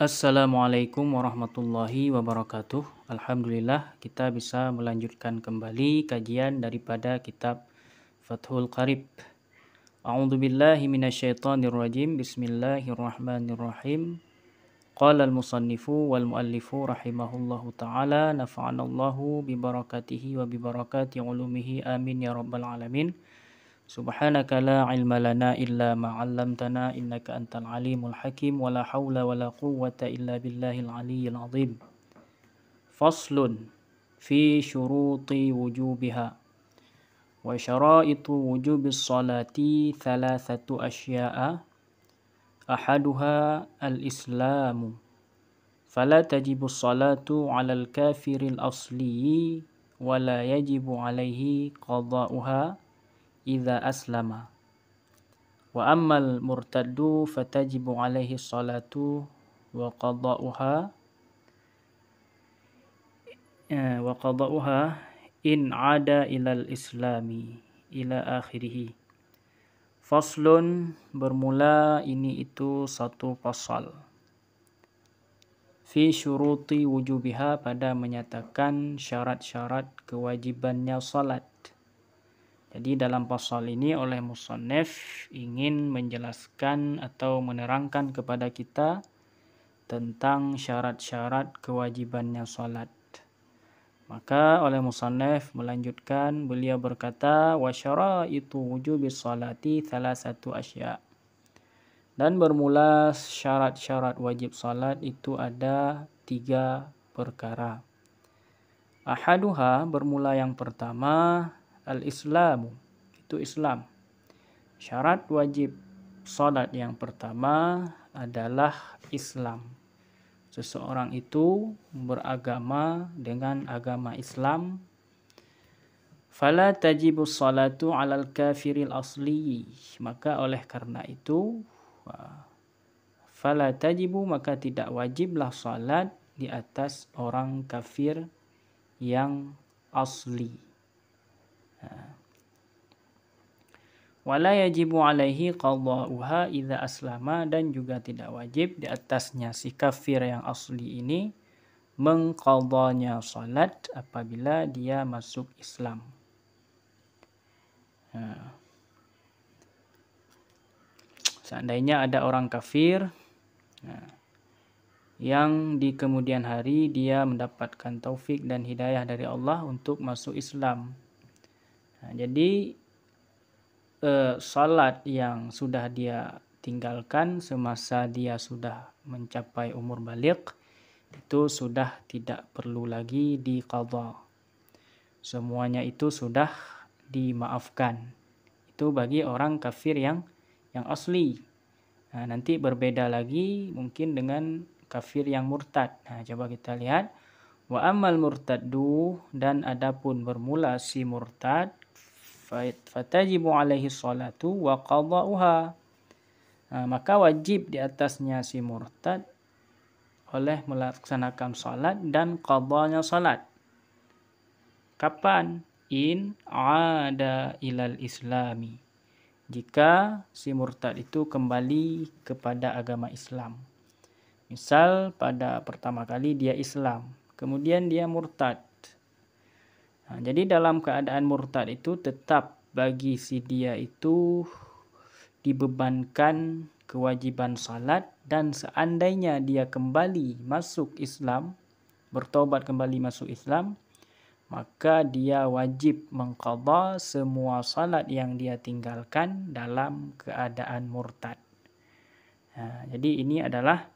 Assalamualaikum warahmatullahi wabarakatuh. Alhamdulillah kita bisa melanjutkan kembali kajian daripada kitab Fathul Qarib. A'udzu billahi minasyaitonir rajim. Bismillahirrahmanirrahim. Qala al-musannifu wal muallifu rahimahullahu taala nafa'anallahu bi barakatihi wa bi barakati ulumihi amin ya rabbal alamin. Subhanaka la ilma lana illa ma 'allamtana innaka antal alimul hakim wa la haula wa la quwwata illa billahil aliyyil azim. Faslun fi syuruti wujubiha wa syaraitu wujubis salati thalathatu asya'a ahaduha al-islamu fala tajibu salatu 'alal kafiril asli wa la yajibu 'alaihi qada'uha idza aslama wa ammal murtaddu fatajibu alaihi salatu wa qada'uha in ada ilal islami ila akhirih. Faslun, bermula ini itu satu pasal. Fi syuruti wujubiha, pada menyatakan syarat-syarat kewajibannya salat. Jadi dalam pasal ini oleh musannif ingin menjelaskan atau menerangkan kepada kita tentang syarat-syarat kewajibannya salat. Maka oleh musannif melanjutkan, beliau berkata wa syaraitu wujubis salati thalathatu asya. Dan bermula syarat-syarat wajib salat itu ada 3 perkara. Ahaduha, bermula yang pertama, al-islamu, itu Islam. Syarat wajib salat yang pertama adalah Islam. Seseorang itu beragama dengan agama Islam. Fala tajibu salatu 'alal kafiril asli. Maka oleh karena itu, fala tajibu, maka tidak wajiblah salat di atas orang kafir yang asli. Wala yajibu alaihi qada'uha idza aslama, dan juga tidak wajib di atasnya si kafir yang asli ini mengqadanya salat apabila dia masuk Islam. Seandainya ada orang kafir yang di kemudian hari dia mendapatkan taufik dan hidayah dari Allah untuk masuk Islam. Jadi salat yang sudah dia tinggalkan semasa dia sudah mencapai umur baligh itu sudah tidak perlu lagi diqadha. Semuanya itu sudah dimaafkan. Itu bagi orang kafir yang asli. Nanti berbeda lagi mungkin dengan kafir yang murtad. Coba kita lihat. Wa ammal murtaddu, dan adapun bermula si murtad, fatajibu alaihi salatu wa qada'uha. Maka wajib di atasnya si murtad oleh melaksanakan salat dan qadanya salat. Kapan? In ada ilal islami. Jika si murtad itu kembali kepada agama Islam. Misal pada pertama kali dia Islam, kemudian dia murtad. Jadi dalam keadaan murtad itu tetap bagi si dia itu dibebankan kewajiban salat, dan seandainya dia kembali masuk Islam, bertobat kembali masuk Islam, maka dia wajib mengqadha semua salat yang dia tinggalkan dalam keadaan murtad. Jadi ini adalah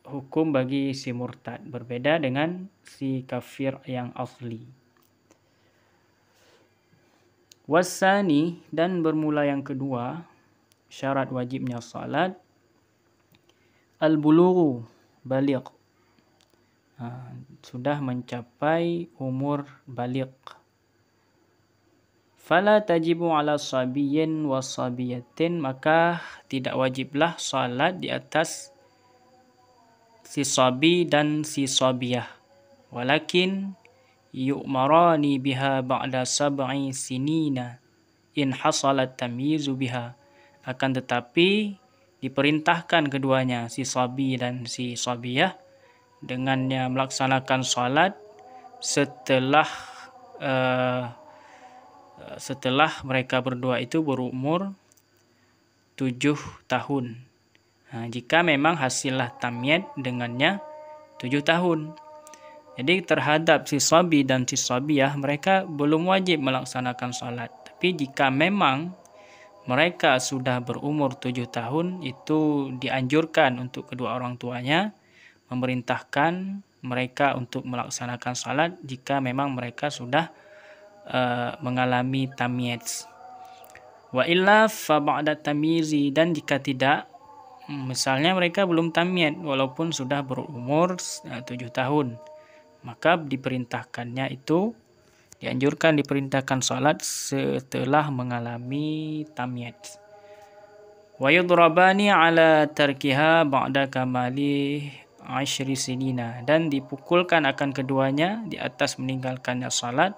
hukum bagi si murtad, berbeda dengan si kafir yang asli. Wasani, dan bermula yang kedua syarat wajibnya salat, al-bulughu, baligh, sudah mencapai umur baligh. Fala tajibu ala sabiyyin wa sabiyatin, maka tidak wajiblah salat di atas si sabi dan si sabiyah. Walakin yu'marani biha ba'da sab'i sinina in hasalat tamyizu biha. Akan tetapi diperintahkan keduanya, si sabi dan si sabiyah, dengannya melaksanakan salat setelah mereka berdua itu berumur 7 tahun. Jika memang hasillah tamyiz dengannya 7 tahun. Jadi terhadap si sabi dan si sabiyah mereka belum wajib melaksanakan salat. Tapi jika memang mereka sudah berumur 7 tahun, itu dianjurkan untuk kedua orang tuanya memerintahkan mereka untuk melaksanakan salat jika memang mereka sudah mengalami tamyiz. Wa illa fa ba'da tamyizi, dan jika tidak, misalnya mereka belum tamyiz walaupun sudah berumur 7 tahun, maka dianjurkan diperintahkan salat setelah mengalami tamyiz. Wa yudrabani ala tarkiha ba'da kamali 10 sinina, dan dipukulkan akan keduanya di atas meninggalkannya salat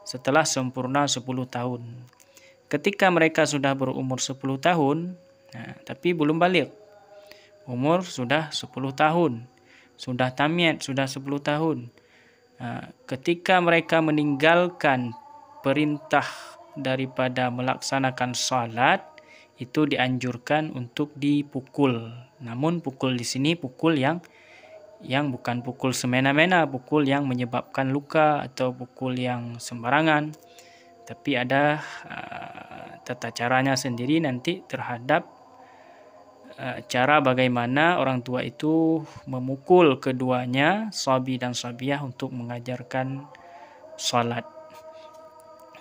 setelah sempurna 10 tahun. Ketika mereka sudah berumur 10 tahun, tapi belum balik, umur sudah 10 tahun, sudah tamyiz, sudah 10 tahun. Ketika mereka meninggalkan perintah daripada melaksanakan salat, itu dianjurkan untuk dipukul. Namun pukul di sini pukul yang bukan pukul semena-mena, pukul yang menyebabkan luka atau pukul yang sembarangan. Tapi ada tata caranya sendiri nanti terhadap cara bagaimana orang tua itu memukul keduanya, sabi dan sabiyah, untuk mengajarkan salat.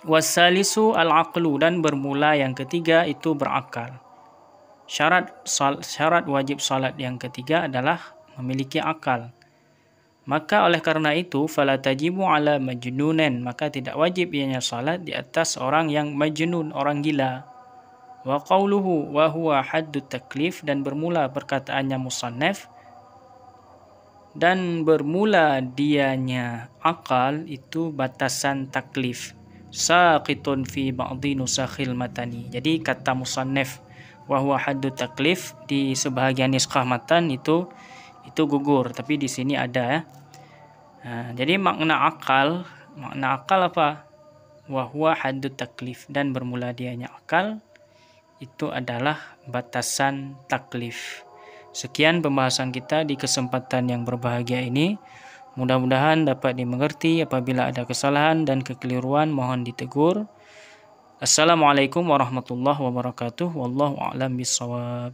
Wasalisu al-aqlu, dan bermula yang ketiga itu berakal. Syarat wajib salat yang ketiga adalah memiliki akal. Maka oleh karena itu fala tajibu ala majnunin, maka tidak wajib ianya salat di atas orang yang majnun, orang gila. Wa qawluhu wa huwa haddut taklif, dan bermula perkataannya musannaf, dan bermula dianya akal itu batasan taklif. Saqitun fi ba'dhi nusakhil matani. Jadi kata musannaf wa huwa haddut taklif di sebahagian niskhah matan itu gugur, tapi di sini ada ya. Jadi makna akal apa? Wa huwa haddut taklif, dan bermula dianya akal itu adalah batasan taklif. Sekian pembahasan kita di kesempatan yang berbahagia ini. Mudah-mudahan dapat dimengerti. Apabila ada kesalahan dan kekeliruan, mohon ditegur. Assalamualaikum warahmatullahi wabarakatuh. Wallahu a'lam bishawab.